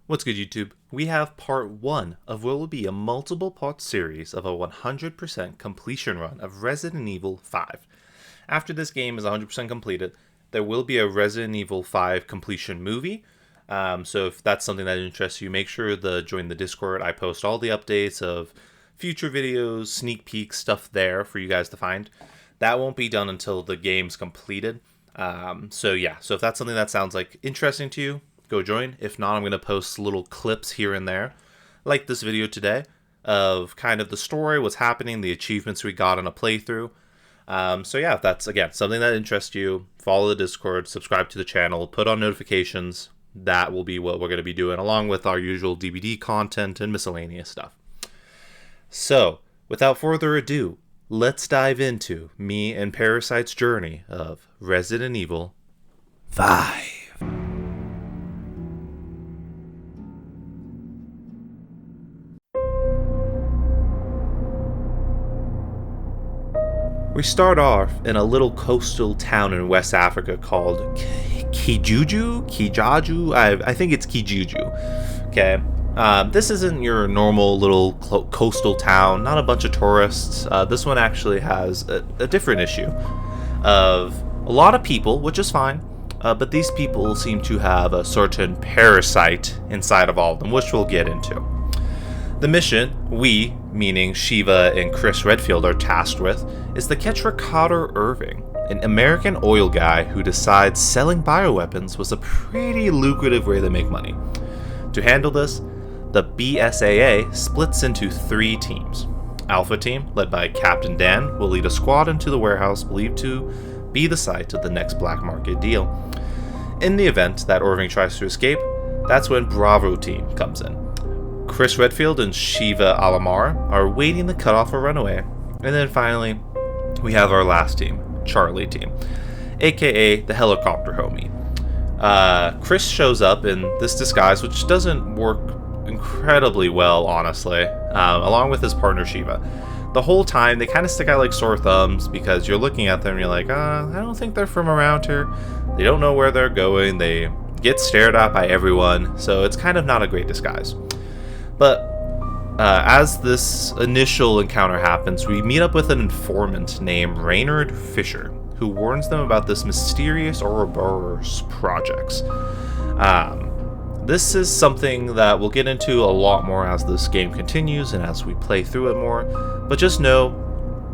What's good, YouTube? We have part 1 of what will be a multiple part series of a 100% completion run of Resident Evil 5. After this game is 100% completed, there will be a Resident Evil 5 completion movie. So if that's something that interests you, make sure to join the Discord. I post all the updates of future videos, sneak peeks, stuff there for you guys to find. That won't be done until the game's completed. So if that's something that sounds like interesting to you, go join. If not, I'm going to post little clips here and there, like this video today, of kind of the story, what's happening, the achievements we got on a playthrough. If that's, again, something that interests you, follow the Discord, subscribe to the channel, put on notifications. That will be what we're going to be doing, along with our usual DBD content and miscellaneous stuff. So, without further ado, let's dive into me and Parasite's journey of Resident Evil 5. We start off in a little coastal town in West Africa called Kijaju? I think it's Kijiju. Okay. This isn't your normal little coastal town, not a bunch of tourists. This one actually has a different issue of a lot of people, which is fine, but these people seem to have a certain parasite inside of all of them, which we'll get into. The mission we, meaning Shiva and Chris Redfield, are tasked with is to catch Ricardo Irving, an American oil guy who decides selling bioweapons was a pretty lucrative way to make money. To handle this, the BSAA splits into 3 teams. Alpha Team, led by Captain Dan, will lead a squad into the warehouse believed to be the site of the next black market deal. In the event that Irving tries to escape, that's when Bravo Team comes in. Chris Redfield and Shiva Alamar are waiting to cut off a runaway. And then finally, we have our last team, Charlie Team, aka the helicopter homie. Chris shows up in this disguise, which doesn't work incredibly well, honestly, along with his partner Shiva. The whole time, they kind of stick out like sore thumbs because you're looking at them and you're like, I don't think they're from around here. They don't know where they're going. They get stared at by everyone, so it's kind of not a great disguise. But as this initial encounter happens, we meet up with an informant named Raynard Fisher, who warns them about this mysterious Ouroboros projects. This is something that we'll get into a lot more as this game continues and as we play through it more. But just know,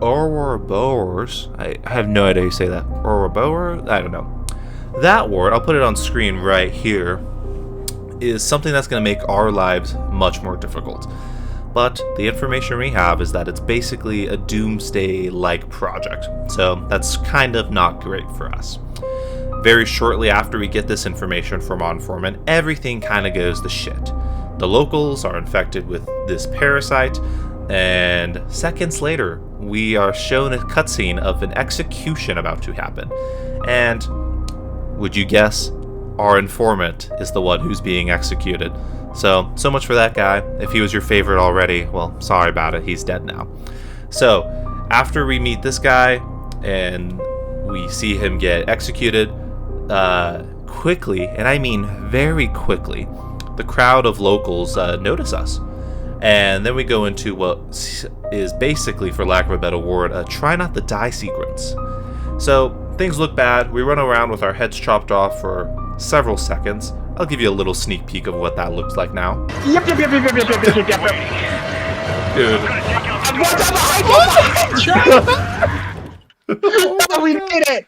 Ouroboros, I have no idea how you say that. Ouroboros? I don't know. That word, I'll put it on screen right here, is something that's going to make our lives much more difficult. But the information we have is that it's basically a doomsday-like project, so that's kind of not great for us. Very shortly after we get this information from our informant, everything kind of goes to shit. The locals are infected with this parasite, and seconds later, we are shown a cutscene of an execution about to happen. And would you guess? Our informant is the one who's being executed. So much for that guy. If he was your favorite already, well, sorry about it, he's dead now. So, after we meet this guy, and we see him get executed, quickly, and I mean very quickly, the crowd of locals notice us. And then we go into what is basically, for lack of a better word, a try not to die sequence. So, things look bad. We run around with our heads chopped off for several seconds. I'll give you a little sneak peek of what that looks like now. Yep. Dude. We did it!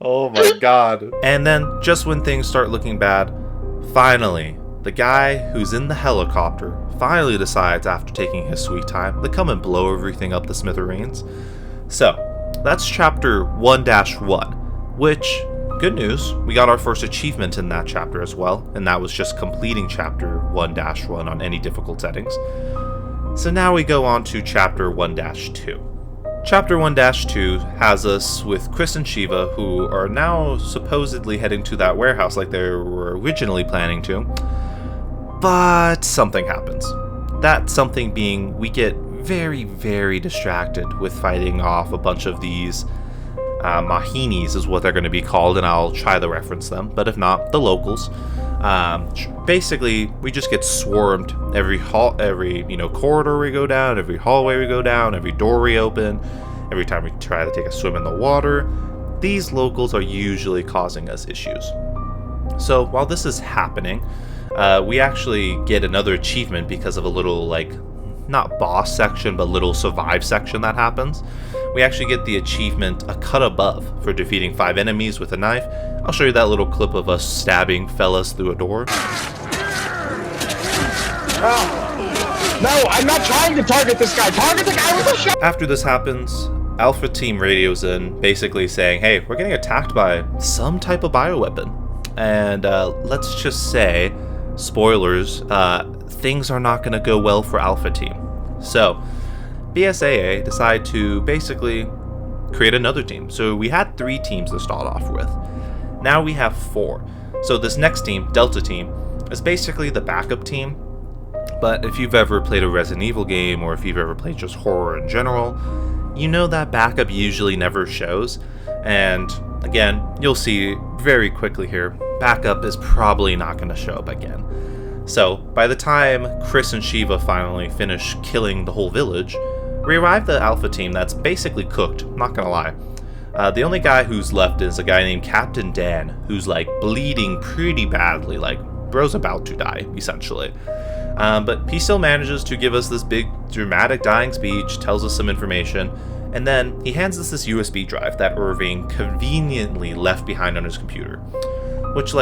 Oh my god. And then, just when things start looking bad, finally, the guy who's in the helicopter finally decides, after taking his sweet time, to come and blow everything up the smithereens. So, that's chapter 1-1, which, good news, we got our first achievement in that chapter as well, and that was just completing chapter 1-1 on any difficult settings. So now we go on to chapter 1-2. Chapter 1-2 has us with Chris and Shiva, who are now supposedly heading to that warehouse like they were originally planning to. But something happens. That something being, we get very, very distracted with fighting off a bunch of these Mahinis is what they're going to be called, and I'll try to reference them, but if not, the locals. Basically, we just get swarmed every corridor we go down, every hallway we go down, every door we open, every time we try to take a swim in the water. These locals are usually causing us issues. So while this is happening, we actually get another achievement because of a little, not boss section, but little survive section that happens. We actually get the achievement A Cut Above for defeating 5 enemies with a knife. I'll show you that little clip of us stabbing fellas through a door. No, I'm not trying to target this guy. Target the guy with the shot. After this happens, Alpha Team radios in, basically saying, hey, we're getting attacked by some type of bioweapon. And let's just say, spoilers, things are not going to go well for Alpha Team. So, BSAA decide to basically create another team. So we had 3 teams to start off with. Now we have 4. So this next team, Delta Team, is basically the backup team. But if you've ever played a Resident Evil game, or if you've ever played just horror in general, you know that backup usually never shows. And again, you'll see very quickly here, backup is probably not going to show up again. So by the time Chris and Shiva finally finish killing the whole village, we arrive at the Alpha Team that's basically cooked, not gonna lie. The only guy who's left is a guy named Captain Dan, who's bleeding pretty badly, bro's about to die, essentially. But he still manages to give us this big dramatic dying speech, tells us some information, and then he hands us this USB drive that Irving conveniently left behind on his computer. Which,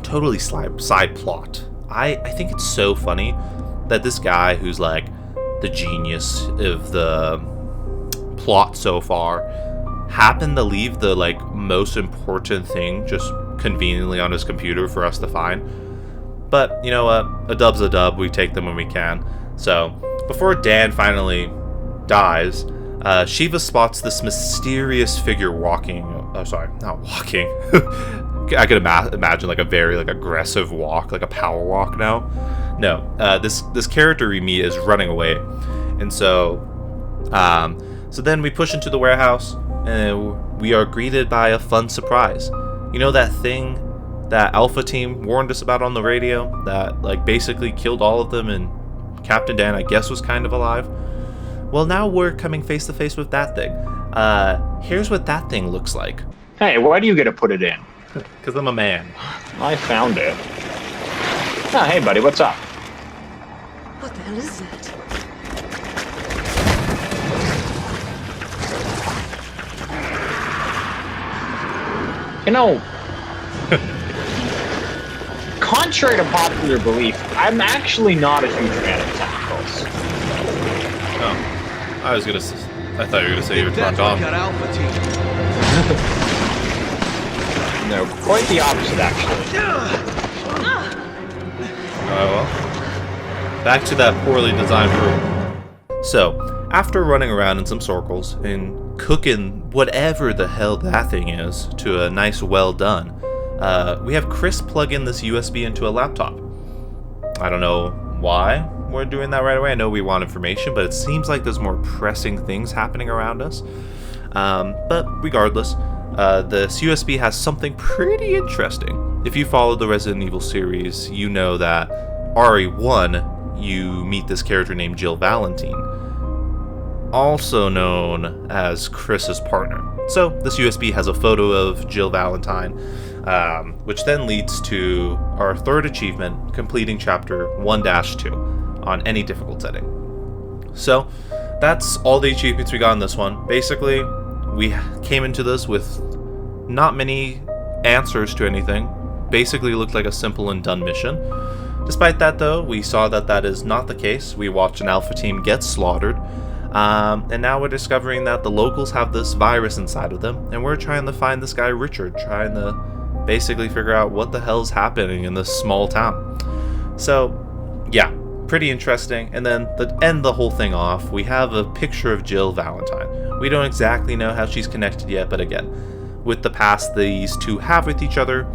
totally side plot. I think it's so funny that this guy who's the genius of the plot so far happened to leave the most important thing just conveniently on his computer for us to find. But you know what, a dub's a dub, we take them when we can. So before Dan finally dies, Shiva spots this mysterious figure walking, not walking, I could imagine a very aggressive walk, a power walk now. No, this character we meet is running away, and so then we push into the warehouse, and we are greeted by a fun surprise. You know that thing that Alpha Team warned us about on the radio that basically killed all of them, and Captain Dan, I guess, was kind of alive? Well, now we're coming face to face with that thing. Here's what that thing looks like. Hey, why do you get to put it in? Because I'm a man. I found it. Oh, hey, buddy, what's up? What the hell is that? You know, contrary to popular belief, I'm actually not a huge fan of tentacles. Oh, I thought you were gonna say you were turned on. No, quite the opposite, actually. Well, back to that poorly designed room. So, after running around in some circles and cooking whatever the hell that thing is to a nice well done, we have Chris plug in this USB into a laptop. I don't know why we're doing that right away. I know we want information, but it seems like there's more pressing things happening around us. But regardless, this USB has something pretty interesting. If you follow the Resident Evil series, you know that RE1, you meet this character named Jill Valentine, also known as Chris's partner. So this USB has a photo of Jill Valentine, which then leads to our third achievement, completing chapter 1-2 on any difficult setting. So that's all the achievements we got in this one. Basically, we came into this with not many answers to anything. Basically looked like a simple and done mission. Despite that though, we saw that that is not the case. We watched an Alpha Team get slaughtered. And now we're discovering that the locals have this virus inside of them, and we're trying to find this guy Richard, trying to basically figure out what the hell's happening in this small town. So, yeah, pretty interesting. And then to end the whole thing off, we have a picture of Jill Valentine. We don't exactly know how she's connected yet, but again, with the past these two have with each other,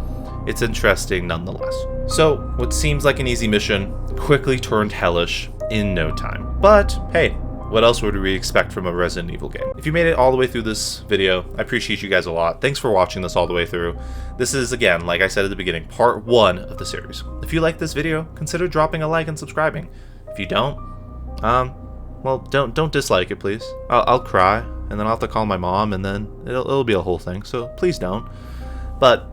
it's interesting nonetheless. So, what seems like an easy mission quickly turned hellish in no time. But, hey, What else would we expect from a Resident Evil game? If you made it all the way through this video, I appreciate you guys a lot. Thanks for watching this all the way through. This is, again, like I said at the beginning, part 1 of the series. If you like this video, consider dropping a like and subscribing. If you don't, well, don't dislike it, please. I'll cry, and then I'll have to call my mom, and then it'll be a whole thing, so please don't. But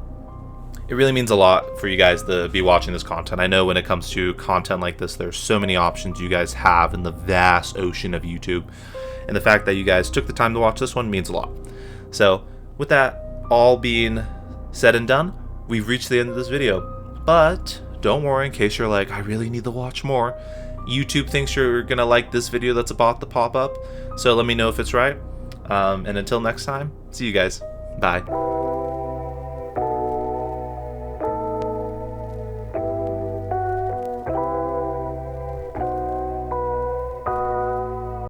it really means a lot for you guys to be watching this content. I know when it comes to content like this, there's so many options you guys have in the vast ocean of YouTube. And the fact that you guys took the time to watch this one means a lot. So with that all being said and done, we've reached the end of this video. But don't worry, in case you're like, I really need to watch more. YouTube thinks you're going to like this video that's about to pop up. So let me know if it's right. And until next time, see you guys. Bye.